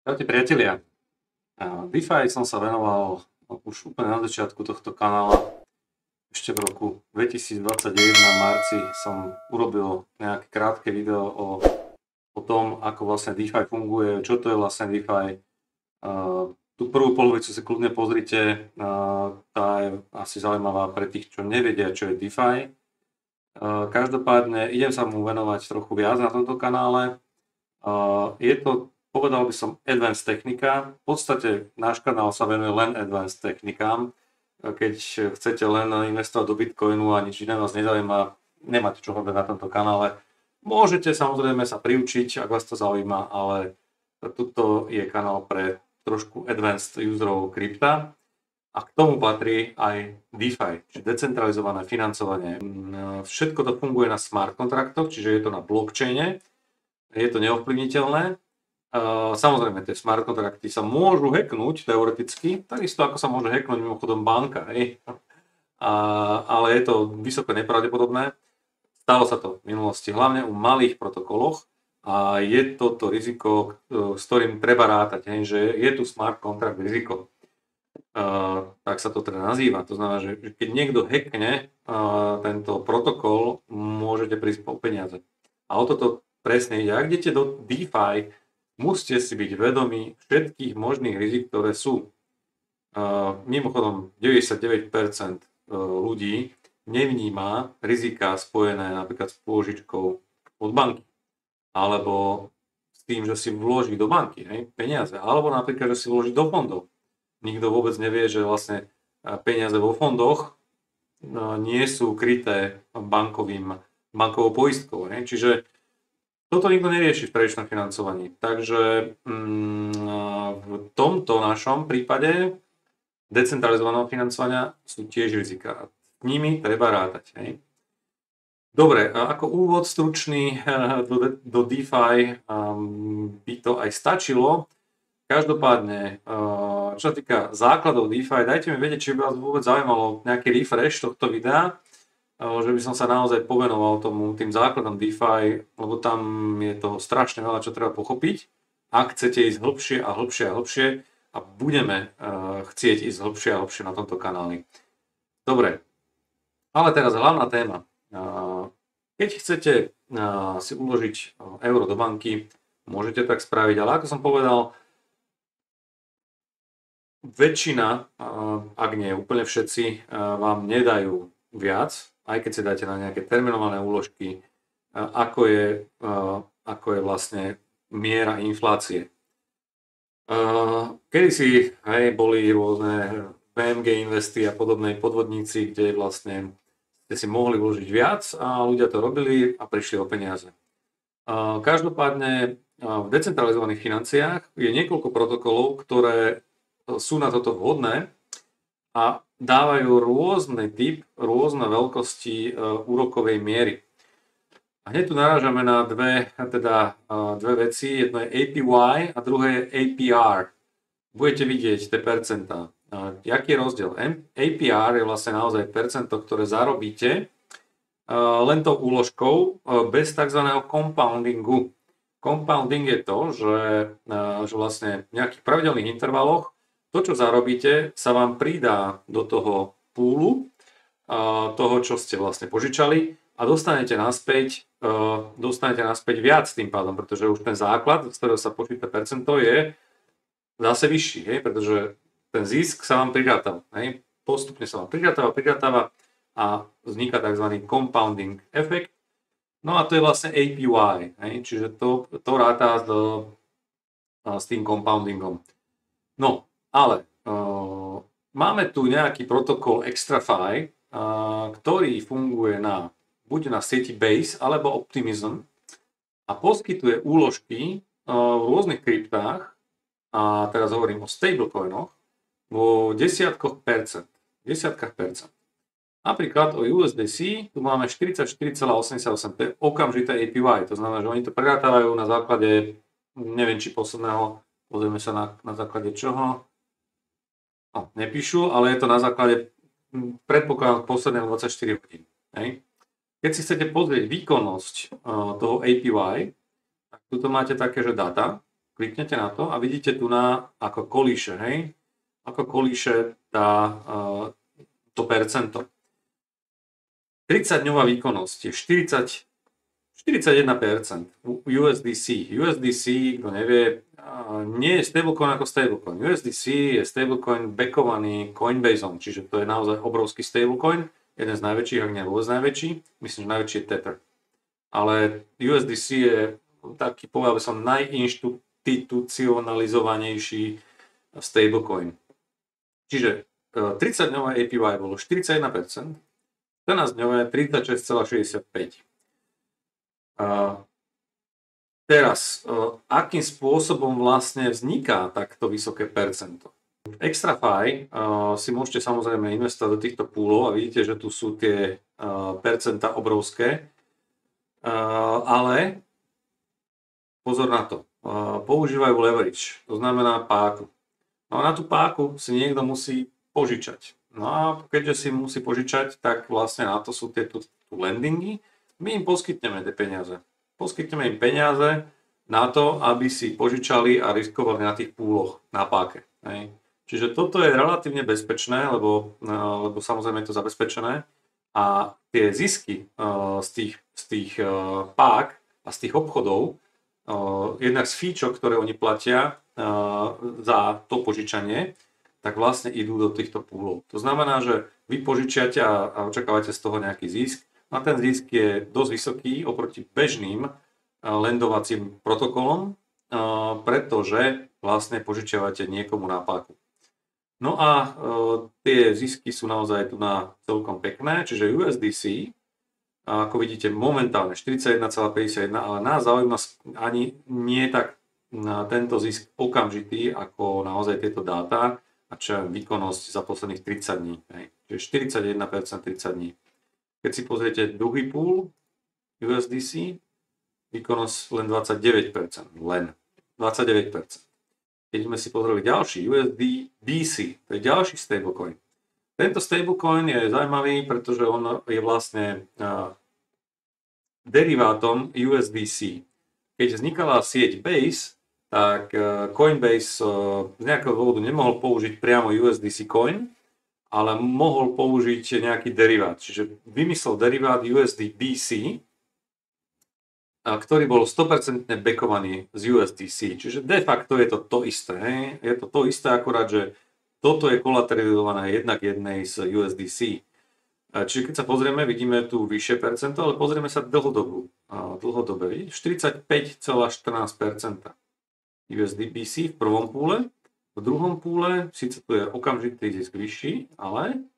Čaute priatelia. DeFi som sa venoval už úplne na začiatku tohto kanála. Ešte v roku 2021 v marci som urobil nejaké krátke video o tom, ako vlastne DeFi funguje, čo to je vlastne DeFi. Tú prvú polovicu si kľudne pozrite, tá je asi zaujímavá pre tých, čo nevedia, čo je DeFi. Každopádne idem sa mu venovať trochu viac na tomto kanále. Je to, povedal by som, advanced technika. V podstate náš kanál sa venuje len advanced technikám. Keď chcete len investovať do Bitcoinu a nič iné vás nezaujíma, nemáte čo hľadať na tomto kanále. Môžete samozrejme sa priučiť, ak vás to zaujíma, ale toto je kanál pre trošku advanced userov krypta. A k tomu patrí aj DeFi, čiže decentralizované financovanie. Všetko to funguje na smart kontraktoch, čiže je to na blockchaine. Je to neovplyvniteľné. Samozrejme, tie smart kontrakty sa môžu hacknúť teoreticky, takisto ako sa môže hacknúť mimochodom banka, hej. Ale je to vysoko nepravdepodobné. Stalo sa to v minulosti, hlavne u malých protokoloch a je toto riziko, s ktorým treba rátať, hej, že je tu smart kontrakt riziko. Tak sa to teda nazýva. To znamená, že keď niekto hackne tento protokol, môžete prísť po peniaze. A o toto presne ide. Ak idete do DeFi, musíte si byť vedomí všetkých možných rizik, ktoré sú. Mimochodom, 99% ľudí nevníma rizika spojené napríklad s pôžičkou od banky. Alebo s tým, že si vloží do banky, hej, peniaze. Alebo napríklad, že si vloží do fondov. Nikto vôbec nevie, že vlastne peniaze vo fondoch nie sú kryté bankovou poistkou. Hej. Čiže toto nikto nerieši v tradičnom financovaní. Takže v tomto našom prípade decentralizovaného financovania sú tiež rizika. S nimi treba rátať. Hej. Dobre, ako úvod stručný do DeFi by to aj stačilo. Každopádne, čo sa týka základov DeFi, dajte mi vedieť, či by vás vôbec zaujímalo nejaký refresh tohto videa, že by som sa naozaj povenoval tým základom DeFi, lebo tam je toho strašne veľa, čo treba pochopiť. Ak chcete ísť hlbšie a hlbšie a hlbšie, a budeme chcieť ísť hlbšie a hlbšie na tomto kanáli. Dobre, ale teraz hlavná téma. Keď chcete si uložiť euro do banky, môžete tak spraviť, ale ako som povedal, väčšina, ak nie úplne všetci, vám nedajú viac, aj keď si dáte na nejaké terminované úložky, ako je vlastne miera inflácie. Kedysi boli rôzne BMG investy a podobné podvodníci, kde vlastne ste si mohli vložiť viac a ľudia to robili a prišli o peniaze. Každopádne v decentralizovaných financiách je niekoľko protokolov, ktoré sú na toto vhodné a dávajú rôzny typ, rôzne veľkosti úrokovej miery. A hneď tu narážame na dve veci. Jedno je APY a druhé je APR. Budete vidieť tie percentá. Jaký je rozdiel? APR je vlastne naozaj percento, ktoré zarobíte len tou úložkou bez tzv. Compoundingu. Compounding je to, že vlastne v nejakých pravidelných intervaloch to, čo zarobíte, sa vám pridá do toho púlu toho, čo ste vlastne požičali a dostanete naspäť viac tým pádom, pretože už ten základ, z ktorého sa počíta percento, je zase vyšší, hej, pretože ten zisk sa vám prirátava. Hej, postupne sa vám prirátava a vzniká tzv. Compounding efekt. No a to je vlastne APY, hej, čiže to ráta s tým compoundingom. No, ale máme tu nejaký protokol XtraFi, ktorý funguje buď na sieti Base alebo Optimism a poskytuje úložky v rôznych kryptách, a teraz hovorím o stablecoinoch, vo desiatkách percent. Napríklad o USDC tu máme 44,88, to je okamžité APY, to znamená, že oni to prerátávajú na základe, neviem či posledného, pozrieme sa na základe čoho. No, nepíšu, ale je to na základe, predpokladám, posledného 24 hodín. Hej. Keď si chcete pozrieť výkonnosť toho APY, tak tuto máte také, že data, kliknete na to a vidíte tu ako kolíše, hej? Ako kolíše to percento. 30-dňová výkonnosť je 41% USDC. USDC, kto nevie, nie je stablecoin ako stablecoin. USDC je stablecoin backovaný Coinbaseom, čiže to je naozaj obrovský stablecoin, jeden z najväčších, ak nie vôbec najväčší. Myslím, že najväčší je Tether. Ale USDC je taký, povedal by som, najinštitucionalizovanejší stablecoin. Čiže 30-dňové APY bolo 41%, 14-dňové 36,65%. Teraz, akým spôsobom vlastne vzniká takto vysoké percento? V XtraFi si môžete samozrejme investovať do týchto poolov a vidíte, že tu sú tie percenta obrovské, ale pozor na to, používajú leverage, to znamená páku. No a na tú páku si niekto musí požičať. No a keďže si musí požičať, tak vlastne na to sú tie tu lendingy. My im poskytneme tie peniaze. Poskytneme im peniaze na to, aby si požičali a riskovali na tých púloch, na páke. Hej. Čiže toto je relatívne bezpečné, lebo samozrejme je to zabezpečené. A tie zisky z tých pák a z tých obchodov, jednak z fíčok, ktoré oni platia za to požičanie, tak vlastne idú do týchto púlov. To znamená, že vy požičiate a očakávate z toho nejaký zisk a ten zisk je dosť vysoký oproti bežným lendovacím protokolom, pretože vlastne požičiavate niekomu na páku. No a tie zisky sú naozaj tu na celkom pekné, čiže USDC, ako vidíte momentálne 41,51, ale nás zaujíma ani nie tak tento zisk okamžitý, ako naozaj tieto dáta, a čo je výkonnosť za posledných 30 dní. Hej. Čiže 41% 30 dní. Keď si pozriete druhý pool USDC, výkonnosť len 29%. Len 29%. Keď sme si pozreli ďalší USDBC, to je ďalší stablecoin. Tento stablecoin je zaujímavý, pretože on je vlastne derivátom USDC. Keď vznikala sieť Base, tak Coinbase z nejakého dôvodu nemohol použiť priamo USDC coin, ale mohol použiť nejaký derivát. Čiže vymyslel derivát USDBC, ktorý bol 100% backovaný z USDC. Čiže de facto je to isté. Hej? Je to isté, akurát, že toto je kolateralizované jednak jednej z USDC. Čiže keď sa pozrieme, vidíme tu vyššie percento, ale pozrieme sa dlhodobé. 45,14%. USDBC v prvom púle, v druhom púle, síce tu je okamžitý zisk vyšší, ale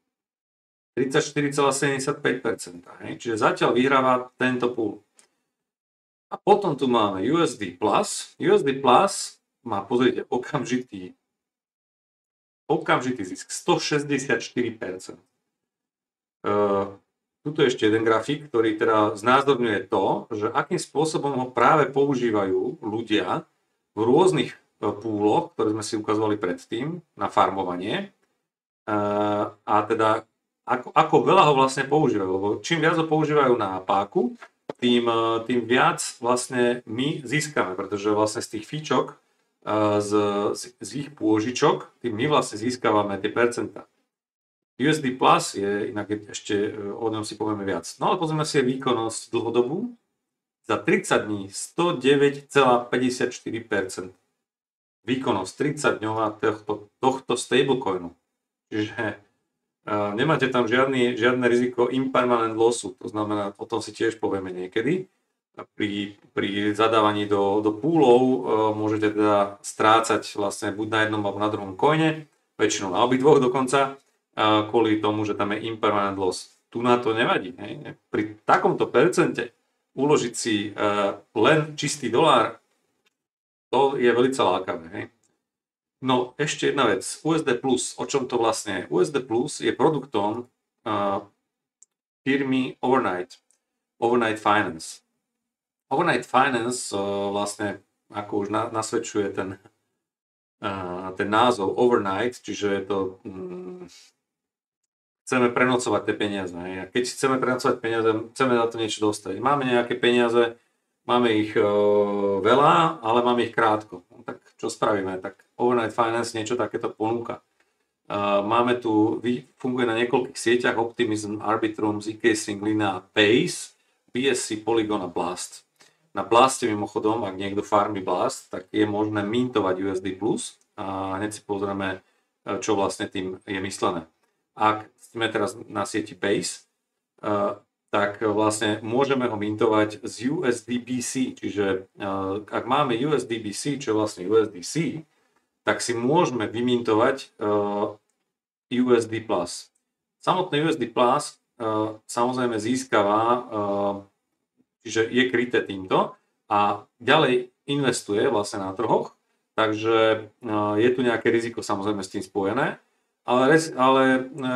34,75%. Čiže zatiaľ vyhráva tento púl. A potom tu máme USD Plus. USD Plus má, pozrite, okamžitý zisk 164%. Tuto je ešte jeden grafik, ktorý teda znázorňuje to, že akým spôsobom ho práve používajú ľudia v rôznych púloch, ktoré sme si ukazovali predtým na farmovanie. A teda ako veľa ho vlastne používajú, lebo čím viac ho používajú na páku, tým viac vlastne my získame, pretože vlastne z tých fíčok, z ich pôžičok, tým my vlastne získavame tie percentá. USD Plus je, inak ešte o ňom si povieme viac. No ale pozrieme si výkonnosť dlhodobú. Za 30 dní 109,54%. Výkonnosť 30-dňová tohto stablecoinu. Čiže nemáte tam žiadne riziko impermanent lossu. To znamená, o tom si tiež povieme niekedy. Pri zadávaní do poolov môžete teda strácať vlastne buď na jednom alebo na druhom coine, väčšinou na obidvoch dokonca, kvôli tomu, že tam je impermanent loss. Tu na to nevadí. Hej? Pri takomto percente uložiť si len čistý dolár, to je veľmi lákavé. Hej? No ešte jedna vec, USD Plus, o čom to vlastne je? USD Plus je produktom firmy Overnight Finance. Overnight Finance vlastne, ako už nasvedčuje ten názov Overnight, čiže je to chceme prenocovať tie peniaze. A keď chceme prenocovať peniaze, chceme za to niečo dostať. Máme nejaké peniaze, máme ich veľa, ale máme ich krátko. tak čo spravíme? Tak Overnight Finance niečo takéto ponúka. Máme tu, funguje na niekoľkých sieťach Optimism, Arbitrum, zCasing, Lina, Pace, BSC, Polygon a Blast. Na Blaste mimochodom, ak niekto farmí Blast, tak je možné mintovať USD+. A hneď si pozrieme, čo vlastne tým je myslené. Ak sme teraz na sieti Pace, tak vlastne môžeme ho mintovať z USDBC, čiže ak máme USDBC, čo je vlastne USDC, tak si môžeme vymintovať USD+. Samotné USD+, samozrejme získava, čiže je kryté týmto a ďalej investuje vlastne na trhoch, takže je tu nejaké riziko samozrejme s tým spojené, ale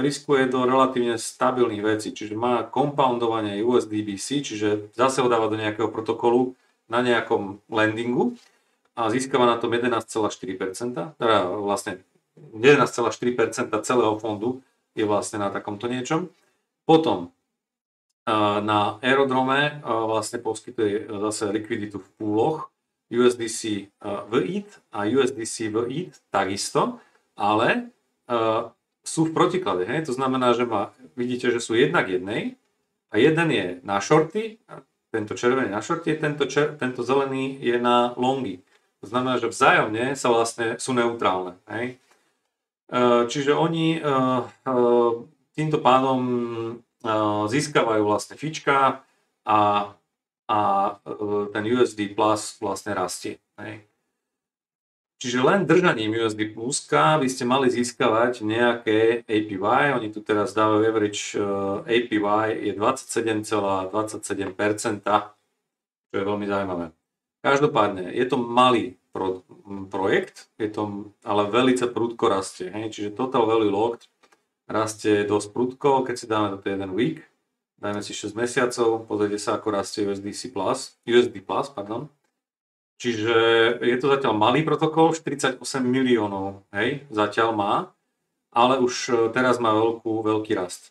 riskuje do relatívne stabilných vecí, čiže má compoundovanie USDBC, čiže zase ho dáva do nejakého protokolu na nejakom landingu a získava na tom 11,4%, teda vlastne 11,4% celého fondu je vlastne na takomto niečom. Potom na Aerodrome vlastne poskytuje zase likviditu v púloch USDC v ETH a USDC v ETH takisto, ale sú v protiklade. Hej? To znamená, že vidíte, že sú jedna k jednej a jeden je na shorty, tento červený na shorty, tento zelený je na longy. To znamená, že vzájomne sa vlastne sú neutrálne. Hej? Čiže oni týmto pádom získavajú vlastne fička a ten USD Plus vlastne rastie. Hej. Čiže len držaním USD Pluska by ste mali získavať nejaké APY. Oni tu teraz dávajú average APY je 27,27%, čo je veľmi zaujímavé. Každopádne je to malý projekt, je to ale veľmi prudko rastie. Hej. Čiže total value locked rastie dosť prudko, keď si dáme toto jeden week, dajme si 6 mesiacov, pozrite sa, ako rastie USD Plus, pardon. Čiže je to zatiaľ malý protokol, 48 miliónov, hej, zatiaľ má, ale už teraz má veľký rast.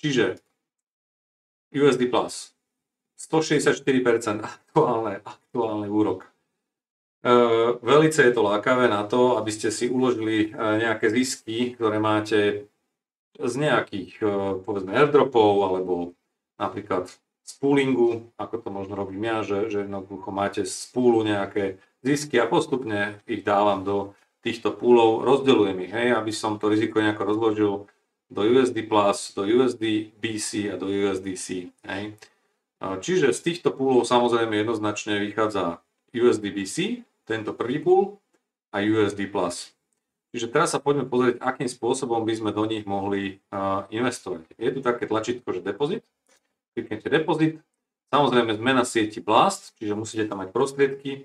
Čiže USD Plus, 164% aktuálny úrok. Velice je to lákavé na to, aby ste si uložili nejaké zisky, ktoré máte z nejakých, povedzme, airdropov, alebo napríklad z poolingu, ako to možno robím ja, že jednoducho máte z poolu nejaké zisky a postupne ich dávam do týchto poolov, rozdeľujem ich, hej, aby som to riziko nejako rozložil do USD+, do USD BC a do USDC. Hej. Čiže z týchto poolov samozrejme jednoznačne vychádza USD BC, tento prvý pool, a USD+. Čiže teraz sa poďme pozrieť, akým spôsobom by sme do nich mohli investovať. Je tu také tlačítko, že depozit. Kliknete depozit. Samozrejme sme na sieti Blast, čiže musíte tam mať prostriedky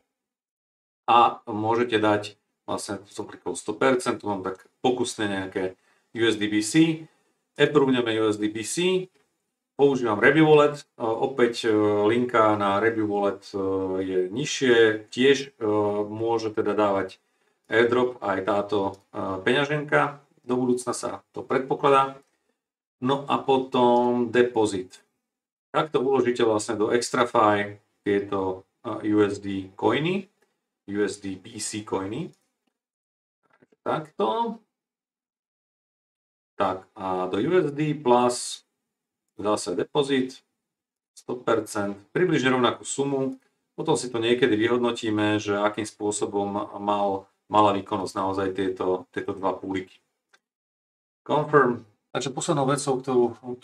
a môžete dať, vlastne tu som klikol 100%, tu mám tak pokusne nejaké USDBC. Approveneme USDBC. Používam Review Wallet, opäť linka na Review Wallet je nižšie, tiež môže teda dávať airdrop aj táto peňaženka, do budúcna sa to predpokladá. No a potom depozit. Takto uložíte vlastne do XtraFi tieto USD coiny, USD BC coiny. Takto. Tak a do USD Plus zase depozit 100%, približne rovnakú sumu. Potom si to niekedy vyhodnotíme, že akým spôsobom mala výkonnosť naozaj tieto dva púliky. Confirm. Takže poslednou vecou,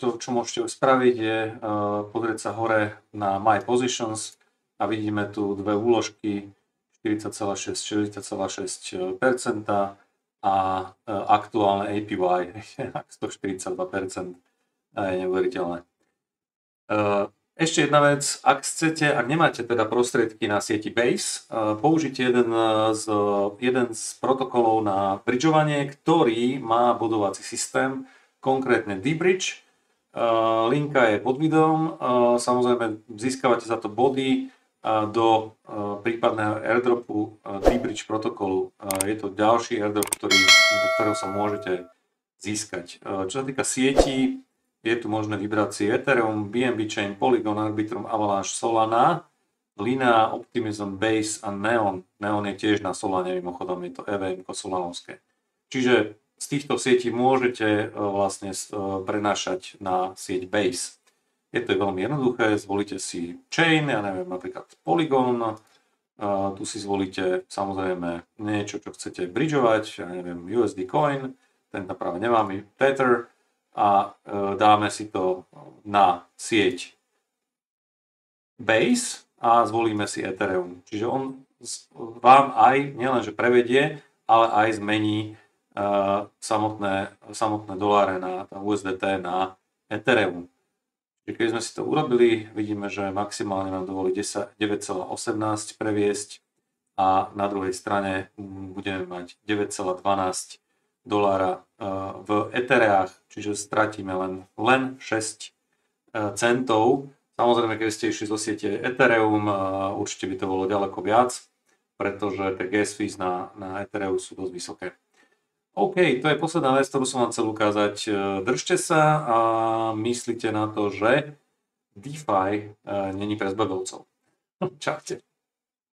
čo môžete spraviť, je pozrieť sa hore na My Positions a vidíme tu dve úložky 40,6% a aktuálne APY 142%. Je neuveriteľné. Ešte jedna vec, ak nemáte teda prostriedky na sieti Base, použite jeden z protokolov na bridžovanie, ktorý má budovací systém, konkrétne dBridge. Linka je pod videom, samozrejme získavate za to body do prípadného airdropu dBridge protokolu. Je to ďalší airdrop, do ktorého sa môžete získať. Čo sa týka sietí, je tu možné vybrať si Ethereum, BNB Chain, Polygon, Arbitrum, Avalanche, Solana Lina, Optimism, Base a Neon. Neon je tiež na Solane, mimochodom je to EVM solanovské. Čiže z týchto sietí môžete vlastne prenášať na sieť Base. Je to veľmi jednoduché, zvolíte si chain, ja neviem, napríklad Polygon, tu si zvolíte samozrejme niečo, čo chcete bridžovať, ja neviem, USD coin, tento práve nemáme, Tether, a dáme si to na sieť Base a zvolíme si Ethereum. Čiže on vám aj nielenže prevedie, ale aj zmení samotné doláre na USDT na Ethereum. Čiže keď sme si to urobili, vidíme, že maximálne nám dovolí 9,18 previesť a na druhej strane budeme mať 9,12 dolára v Ethereách, čiže stratíme len 6 centov. Samozrejme, keď ste išli zo siete Ethereum, určite by to bolo ďaleko viac, pretože tie gas fees na Ethereum sú dosť vysoké. OK, to je posledná vec, ktorú som vám chcel ukázať. Držte sa a myslite na to, že DeFi není pre zbabelcov. Čaute.